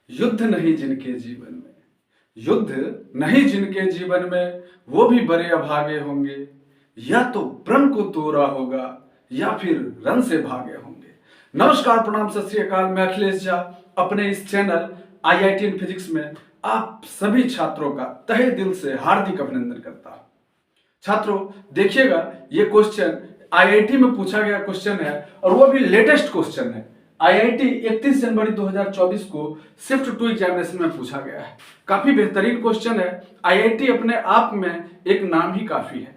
युद्ध नहीं जिनके जीवन में, युद्ध नहीं जिनके जीवन में, वो भी बड़े अभागे होंगे। या तो प्रण को तोड़ा होगा या फिर रण से भागे होंगे। नमस्कार, प्रणाम, सत श्री अकाल। मैं अखिलेश झा अपने इस चैनल IIT इन फिजिक्स में आप सभी छात्रों का तहे दिल से हार्दिक अभिनंदन करता हूं। छात्रों देखिएगा, ये क्वेश्चन IIT में पूछा गया क्वेश्चन है और वो भी लेटेस्ट क्वेश्चन है। IIT 31 जनवरी 2024 को शिफ्ट 2 एग्जामिनेशन में पूछा गया है। काफी बेहतरीन क्वेश्चन है। IIT अपने आप में एक नाम ही काफी है।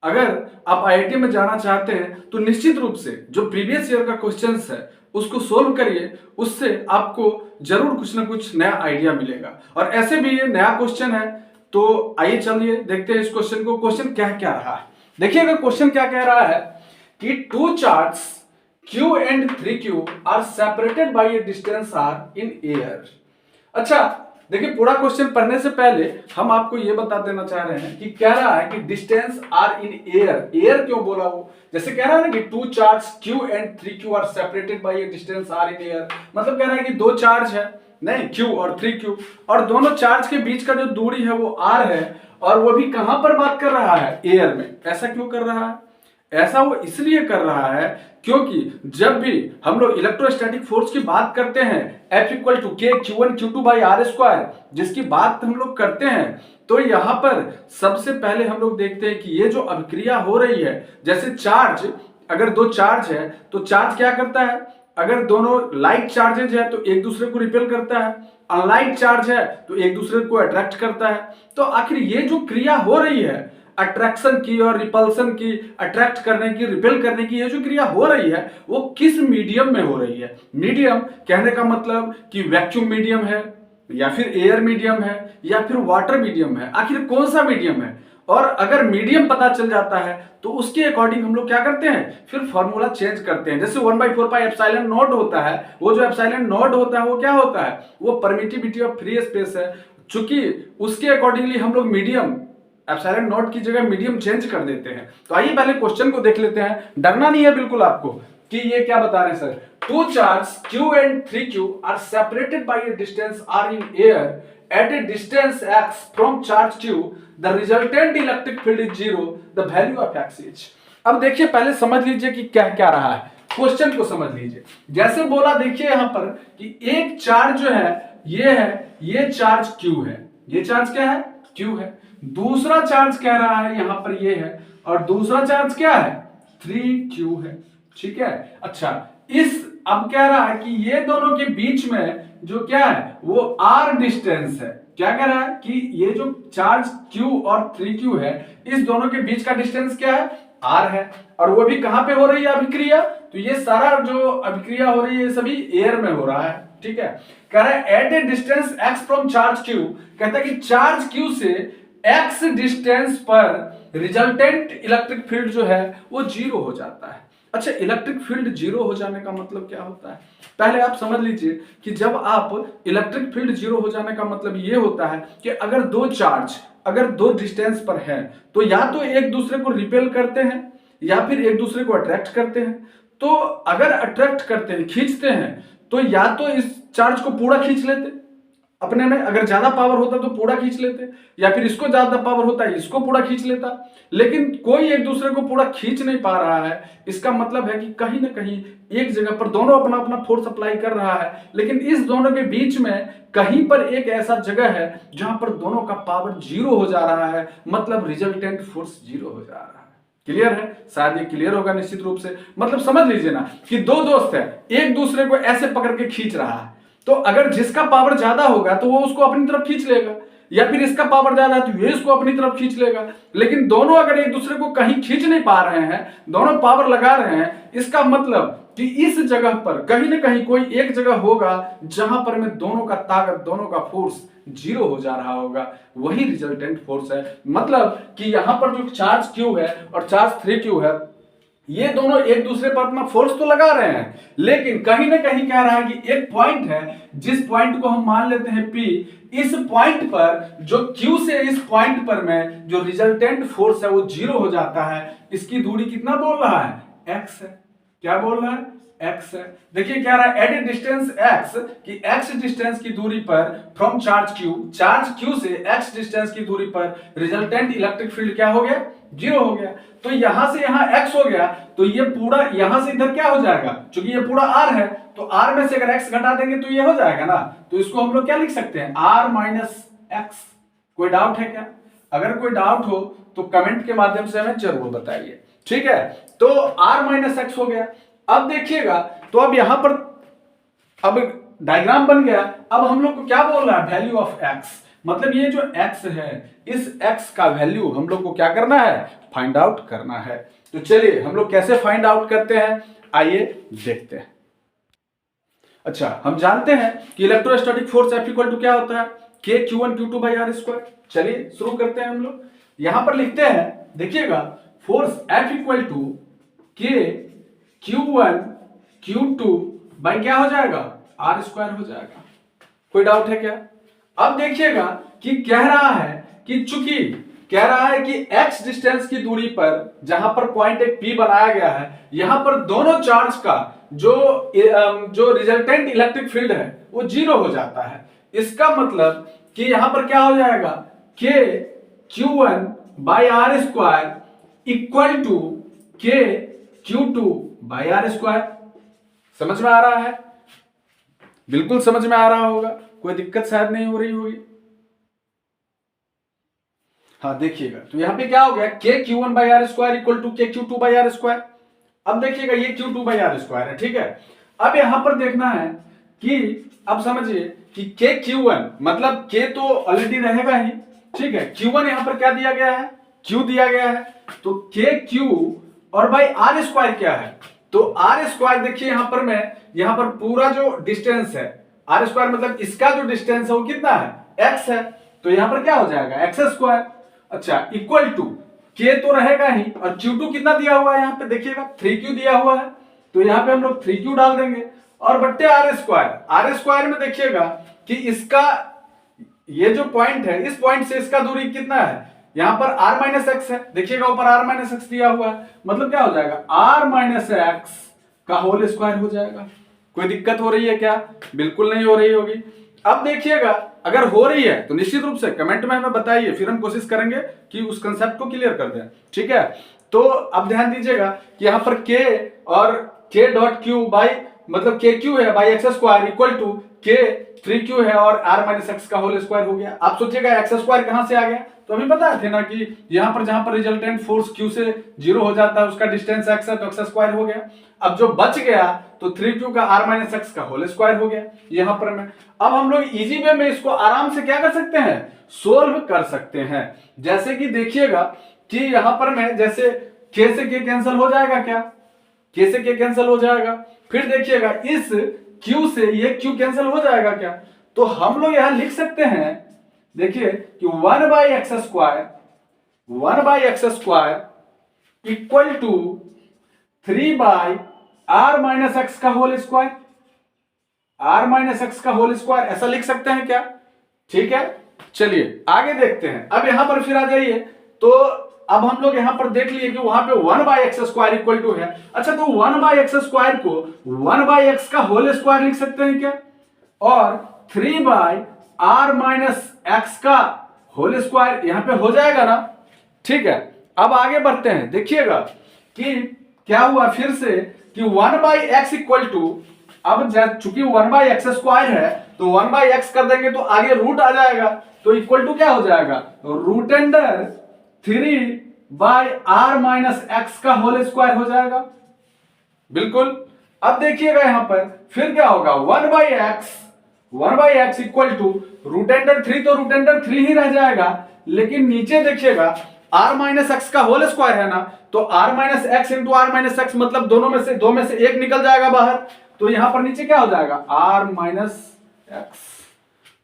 अगर आप IIT में जाना चाहते हैं तो निश्चित रूप से जो प्रीवियस ईयर का क्वेश्चन है उसको सोल्व करिए, उससे आपको जरूर कुछ ना कुछ नया आइडिया मिलेगा। और ऐसे भी ये नया क्वेश्चन है, तो आइए चलिए देखते हैं इस क्वेश्चन को। क्वेश्चन क्या क्या रहा है, देखिएगा। क्वेश्चन क्या कह रहा है कि two charges Q and 3Q are separated by a distance r in air। अच्छा देखिए, पूरा क्वेश्चन पढ़ने से पहले हम आपको ये बता देना चाह रहे हैं कि कह रहा है कि distance r in air। Air क्यों बोला वो? जैसे कह रहा है ना कि two charge Q and 3Q are separated by a distance r in air, मतलब कह रहा है कि दो चार्ज है, नहीं Q और 3Q, और दोनों चार्ज के बीच का जो दूरी है वो r है, और वो भी कहां पर बात कर रहा है? एयर में। ऐसा क्यों कर रहा है? ऐसा वो इसलिए कर रहा है क्योंकि जब भी हम लोग इलेक्ट्रोस्टैटिक फोर्स की बात करते हैं F equal to K Q1 Q2 by R square, जिसकी बात हम लोग करते हैं, तो यहां पर सबसे पहले हम लोग देखते हैं कि ये जो अभिक्रिया हो रही है, जैसे चार्ज, अगर दो चार्ज है तो चार्ज क्या करता है? अगर दोनों लाइक चार्जेज है तो एक दूसरे को रिपेल करता है, अनलाइक चार्ज है तो एक दूसरे को अट्रैक्ट करता है। तो आखिर ये जो क्रिया हो रही है, अट्रैक्शन की और रिपल्सन की, अट्रैक्ट करने की, रिपेल करने की, ये जो क्रिया हो रही है वो किस मीडियम में हो रही है? मीडियम कहने का मतलब कि वैक्यूम मीडियम है या फिर एयर मीडियम है या फिर वाटर मीडियम है। आखिर कौन सा मीडियम है? और अगर मीडियम पता चल जाता है तो उसके अकॉर्डिंग हम लोग क्या करते हैं? फिर फॉर्मूला चेंज करते हैं। जैसे 1/4 पाई एप्सिलॉन नॉट होता है, वो जो एप्सिलॉन नॉट होता है वो क्या होता है? वो परमिटिविटी ऑफ फ्री स्पेस है। चूंकि उसके अकॉर्डिंगली हम लोग मीडियम, एप्सिलॉन नॉट की जगह मीडियम चेंज कर देते हैं। तो आइए पहले क्वेश्चन को देख लेते हैं। डरना नहीं है बिल्कुल आपको कि ये क्या बता रहे हैं sir. Two charge Q and 3Q are separated by a distance r in air at a distance x from charge Q, the resultant electric field is 0, the value of x is। अब देखिए, पहले समझ लीजिए कि क्या क्या रहा है, क्वेश्चन को समझ लीजिए। जैसे बोला, देखिए यहां पर कि एक चार्ज जो है ये है, ये चार्ज Q है, ये चार्ज क्या है? Q है। दूसरा चार्ज कह रहा है यहां पर ये है, और दूसरा चार्ज क्या है? 3Q है। ठीक है। अच्छा, इस अब कह रहा है कि ये दोनों के बीच में जो क्या है वो r डिस्टेंस है। क्या कह रहा है कि ये जो चार्ज Q और 3Q है, इस दोनों के बीच का डिस्टेंस क्या है? r है। और वो भी कहां पे हो रही है अभिक्रिया? तो ये सारा जो अभिक्रिया हो रही है सभी एयर में हो रहा है। ठीक है। कह रहा है at a distance x from charge Q, कहता है कि चार्ज Q से x डिस्टेंस पर रिजल्टेंट इलेक्ट्रिक फील्ड जो है वो 0 हो जाता है। अच्छा, इलेक्ट्रिक फील्ड 0 हो जाने का मतलब क्या होता है? पहले आप समझ लीजिए कि जब आप इलेक्ट्रिक फील्ड 0 हो जाने का मतलब ये होता है कि अगर दो चार्ज अगर दो डिस्टेंस पर हैं तो या तो एक दूसरे को रिपेल करते हैं या फिर एक दूसरे को अट्रैक्ट करते हैं। तो अगर अट्रैक्ट करते हैं, खींचते हैं, तो या तो इस चार्ज को पूरा खींच लेते अपने में, अगर ज्यादा पावर होता तो पूरा खींच लेते, या फिर इसको ज्यादा पावर होता है इसको पूरा खींच लेता। लेकिन कोई एक दूसरे को पूरा खींच नहीं पा रहा है। इसका मतलब है कि कहीं ना कहीं एक जगह पर दोनों अपना अपना फोर्स अप्लाई कर रहा है, लेकिन इस दोनों के बीच में कहीं पर एक ऐसा जगह है जहां पर दोनों का पावर 0 हो जा रहा है, मतलब रिजल्टेंट फोर्स 0 हो जा रहा है। क्लियर है? शायद ये क्लियर होगा निश्चित रूप से। मतलब समझ लीजिए ना कि दो दोस्त है, एक दूसरे को ऐसे पकड़ के खींच रहा है, तो अगर जिसका पावर ज्यादा होगा तो वो उसको अपनी तरफ खींच लेगा, या फिर इसका पावर ज्यादा है तो ये इसको अपनी तरफ खींच लेगा। लेकिन दोनों अगर एक दूसरे को कहीं खींच नहीं पा रहे हैं, दोनों पावर लगा रहे हैं, इसका मतलब कि इस जगह पर कहीं ना कहीं कोई एक जगह होगा जहां पर में दोनों का ताकत, दोनों का फोर्स 0 हो जा रहा होगा। वही रिजल्टेंट फोर्स है। मतलब कि यहां पर जो चार्ज Q है और चार्ज 3Q है, ये दोनों एक दूसरे पर अपना फोर्स तो लगा रहे हैं, लेकिन कहीं ना कहीं कह रहा है कि एक पॉइंट है, जिस पॉइंट को हम मान लेते हैं P, इस पॉइंट पर जो Q से इस पॉइंट पर में जो रिजल्टेंट फोर्स है वो 0 हो जाता है। इसकी दूरी कितना बोल रहा है? x है। क्या बोल रहा है? x है। देखिए क्या रहा है, एट ए डिस्टेंस x, कि x डिस्टेंस की दूरी पर फ्रॉम चार्ज q से x डिस्टेंस की दूरी पर रिजल्टेंट इलेक्ट्रिक फील्ड क्या हो गया, 0 हो गया। तो यहां से यहां x हो गया, तो ये पूरा यहां से इधर क्या हो जाएगा, क्योंकि ये पूरा r है, तो r में से अगर x घटा देंगे तो ये हो जाएगा ना, तो इसको हम लोग क्या लिख सकते हैं, r माइनस x। कोई डाउट है क्या? अगर कोई डाउट हो तो कमेंट के माध्यम से हमें जरूर बताइए, ठीक है। तो r माइनस एक्स हो गया। अब देखिएगा, तो अब यहां पर अब डायग्राम बन गया। अब हम लोग को क्या बोल रहा है, वैल्यू ऑफ x, मतलब ये जो x है, इस x का वैल्यू हम लोग को क्या करना है, फाइंड आउट करना है। तो चलिए हम लोग कैसे फाइंड आउट करते हैं, आइए देखते हैं। अच्छा, हम जानते हैं कि electrostatic force F equal to क्या होता है, K Q1 Q2 by R square. चलिए शुरू करते हैं हम लोग। यहां पर लिखते हैं, देखिएगा, force F equal to K Q1 Q2 by क्या हो जाएगा, R स्क्वायर हो जाएगा। कोई डाउट है क्या? अब देखिएगा कि कह रहा है कि चूंकि कह रहा है कि x डिस्टेंस की दूरी पर जहां पर पॉइंट एक P बनाया गया है, यहां पर दोनों चार्ज का जो रिजल्टेंट इलेक्ट्रिक फील्ड है वो 0 हो जाता है। इसका मतलब कि यहां पर क्या हो जाएगा, K Q1 by R square equal to K Q2 by R square. समझ में आ रहा है? बिल्कुल समझ में आ रहा होगा, कोई दिक्कत शायद नहीं हो रही होगी। हाँ देखिएगा, तो यहां पे क्या हो गया, K Q1 by R square equal to K Q2 by R square. अब देखिएगा ये Q2 बाई R स्क्वायर है, ठीक है। अब यहां पर देखना है कि अब समझिए कि K Q1 मतलब K तो ऑलरेडी रहेगा ही, ठीक है। Q1 यहां पर क्या दिया गया है, Q दिया गया है, तो K Q और बाई R स्क्वायर क्या है, तो R स्क्वायर देखिए यहां पर मैं यहां पर पूरा जो डिस्टेंस है, R स्क्वायर मतलब इसका जो डिस्टेंस है वो कितना है, x है, तो यहां पर क्या हो जाएगा, x स्क्वायर। अच्छा, इक्वल टू K तो रहेगा ही, और Q2 कितना दिया हुआ है यहां पे देखिएगा, 3Q दिया हुआ है, तो यहां पे हम लोग 3Q डाल देंगे, और बट्टे R स्क्वायर में देखिएगा कि इसका ये जो पॉइंट है, इस पॉइंट से इसका दूरी कितना है, यहां पर r माइनस एक्स है, देखिएगा ऊपर r माइनस एक्स दिया हुआ है, मतलब क्या हो जाएगा, r माइनस एक्स का होल स्क्वायर हो जाएगा। कोई दिक्कत हो रही है क्या? बिल्कुल नहीं हो रही होगी। अब देखिएगा, अगर हो रही है तो निश्चित रूप से कमेंट में हमें बताइए, फिर हम कोशिश करेंगे कि उस कंसेप्ट को क्लियर कर दें, ठीक है। तो अब ध्यान दीजिएगा कि यहां पर K और K डॉट Q बाई मतलब K Q है by x square equal to K 3Q है और r माइनस एक्स का होल स्क्वायर हो गया। आप सोचिएगा एक्स स्क्वायर कहां से आ गया, तो अभी बताए थे ना कि यहां पर जहां पर रिजल्टेंट फोर्स Q से 0 हो जाता है उसका डिस्टेंस x है, तो एक्स स्क्वायर हो गया। अब जो बच गया तो 3Q का r माइनस एक्स का होल स्क्वायर हो गया यहां पर में। अब हम लोग इजी वे में इसको आराम से क्या कर सकते हैं, सोल्व कर सकते हैं। जैसे कि देखिएगा कि यहां पर में जैसे K से K कैंसिल हो जाएगा, क्या K से K कैंसिल हो जाएगा, फिर देखिएगा इस Q से ये Q कैंसिल हो जाएगा क्या, तो हम लोग यहां लिख सकते हैं, देखिए कि 1 by x square equal to 3 by r minus x का होल स्क्वायर, ऐसा लिख सकते हैं क्या, ठीक है। चलिए आगे देखते हैं। अब यहां पर फिर आ जाइए, तो अब हम लोग यहां पर देख लिए कि वहां पे 1 by x square equal to है। अच्छा, तो 1 बाई एक्स स्क्वायर को 1 बाई एक्स का होल स्क्वायर लिख सकते हैं क्या, और 3 बाई r माइनस एक्स का होल स्क्वायर यहां पे हो जाएगा ना, ठीक है। अब आगे बढ़ते हैं, देखिएगा कि क्या हुआ फिर से कि 1 बाई एक्स इक्वल टू, अब चूंकि 1 बाई एक्स स्क्वायर है तो 1 बाई एक्स कर देंगे तो आगे रूट आ जाएगा, तो इक्वल टू क्या हो जाएगा, root under 3 by r minus x का होल स्क्वायर हो जाएगा, बिल्कुल। अब देखिएगा यहां पर फिर क्या होगा, 1 by x equal to root under 3, तो रूट अंडर 3 ही रह जाएगा, लेकिन नीचे देखिएगा r माइनस एक्स का होल स्क्वायर है ना, तो r minus x into r minus x मतलब दो में से एक निकल जाएगा बाहर, तो यहां पर नीचे क्या हो जाएगा, r माइनस एक्स।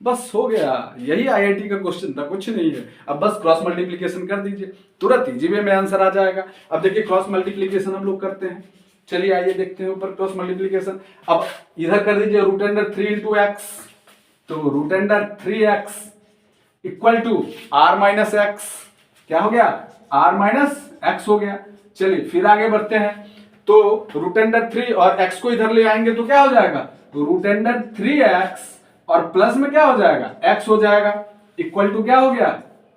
बस हो गया, यही आईआईटी का क्वेश्चन था, कुछ नहीं है। अब बस क्रॉस मल्टीप्लीकेशन कर दीजिए, तुरंत ही जीवे में आंसर आ जाएगा। अब देखिए क्रॉस मल्टीप्लीकेशन हम लोग करते हैं, चलिए आइए देखते हैं ऊपर क्रॉस मल्टीप्लीकेशन। अब इधर कर दीजिए रूट अंडर 3 इंटू एक्स, तो root under 3x equal to r minus x, क्या हो गया, r माइनस एक्स हो गया। चलिए फिर आगे बढ़ते हैं, तो रूट अंडर 3 और x को इधर ले आएंगे तो क्या हो जाएगा, तो रूट अंडर 3x और प्लस में क्या हो जाएगा, x हो जाएगा, इक्वल टू क्या हो गया,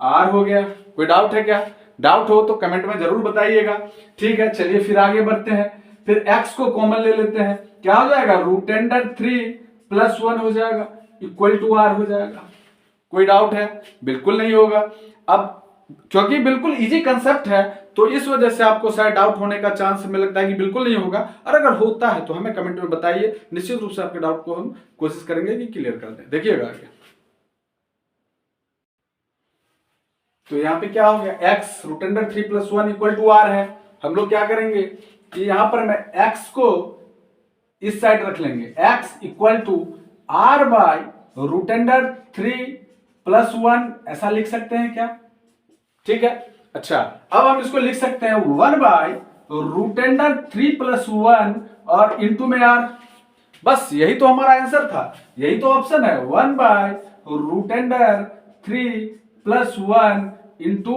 r हो गया। कोई डाउट है क्या? डाउट हो तो कमेंट में जरूर बताइएगा। ठीक है, चलिए फिर आगे बढ़ते हैं। फिर x को कॉमन ले लेते हैं, क्या हो जाएगा, रूट अंडर 3 प्लस 1 हो जाएगा, इक्वल टू r हो जाएगा। कोई डाउट है? बिल्कुल नहीं होगा। अब क्योंकि बिल्कुल इजी कंसेप्ट है तो इस वजह से आपको शायद डाउट होने का चांस हमें लगता है कि बिल्कुल नहीं होगा, और अगर होता है तो हमें कमेंट में बताइए, निश्चित रूप से आपके डाउट को हम कोशिश करेंगे कि क्लियर कर दें। देखिएगा आगे, तो यहाँ पे क्या हो गया, x root under 3 plus 1 equal to r है। हम लोग क्या करेंगे कि यहां पर मैं x को इस साइड रख लेंगे, x equal to r by root under 3 plus 1, ऐसा लिख सकते हैं क्या? ठीक है, अच्छा अब हम इसको लिख सकते हैं 1 बाय रूट अंडर 3 प्लस 1 और इंटू में r। बस यही तो हमारा आंसर था, यही तो ऑप्शन है, 1 by root under 3 plus 1 into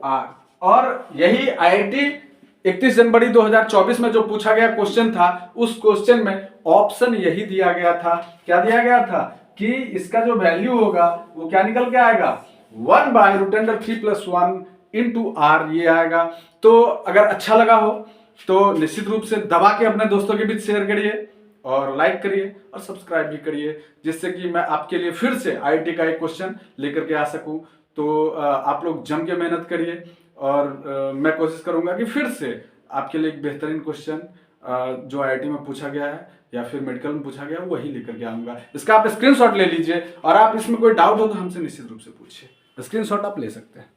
r। और यही IIT 31 जनवरी 2024 में जो पूछा गया क्वेश्चन था, उस क्वेश्चन में ऑप्शन यही दिया गया था। क्या दिया गया था कि इसका जो वैल्यू होगा वो क्या निकल के आएगा, 1 by root under 3 plus 1 into r, ये आएगा। तो अगर अच्छा लगा हो तो निश्चित रूप से दबा के अपने दोस्तों के बीच शेयर करिए और लाइक करिए और सब्सक्राइब भी करिए, जिससे कि मैं आपके लिए फिर से IIT का एक क्वेश्चन लेकर के आ सकूं। तो आप लोग जम के मेहनत करिए और मैं कोशिश करूंगा कि फिर से आपके लिए एक बेहतरीन क्वेश्चन जो IIT में पूछा गया है या फिर मेडिकल में पूछा गया है वही लेकर के आऊंगा। इसका आप स्क्रीनशॉट ले लीजिए और आप इसमें कोई डाउट हो तो हमसे निश्चित रूप से पूछिए, स्क्रीनशॉट आप ले सकते हैं।